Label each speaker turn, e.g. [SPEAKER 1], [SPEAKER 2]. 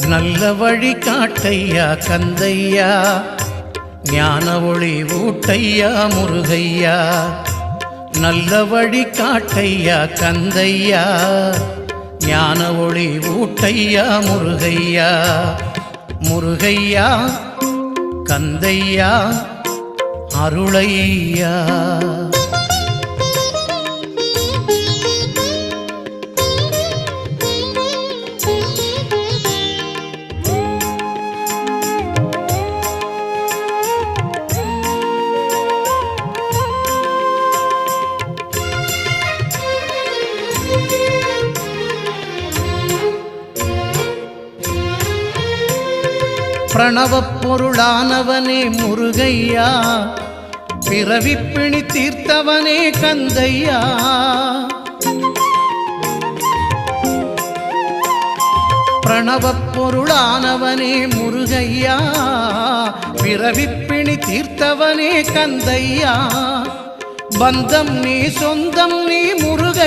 [SPEAKER 1] நல்ல வழி காட்டையா கந்தையா, ஞான ஒளி ஊட்டையா முருகையா. நல்ல வழி காட்டையா கந்தையா, ஞான ஒளி ஊட்டையா முருகையா. முருகையா கந்தையா அருளையா. பிரணவப் பொருளானவனே முருகையா, பிறவிப்பிணி தீர்த்தவனே கந்தையா. பிரணவப் பொருளானவனே முருகையா, பிறவிப்பிணி தீர்த்தவனே கந்தையா. பந்தம் நீ சொந்தம் நீ முருகை.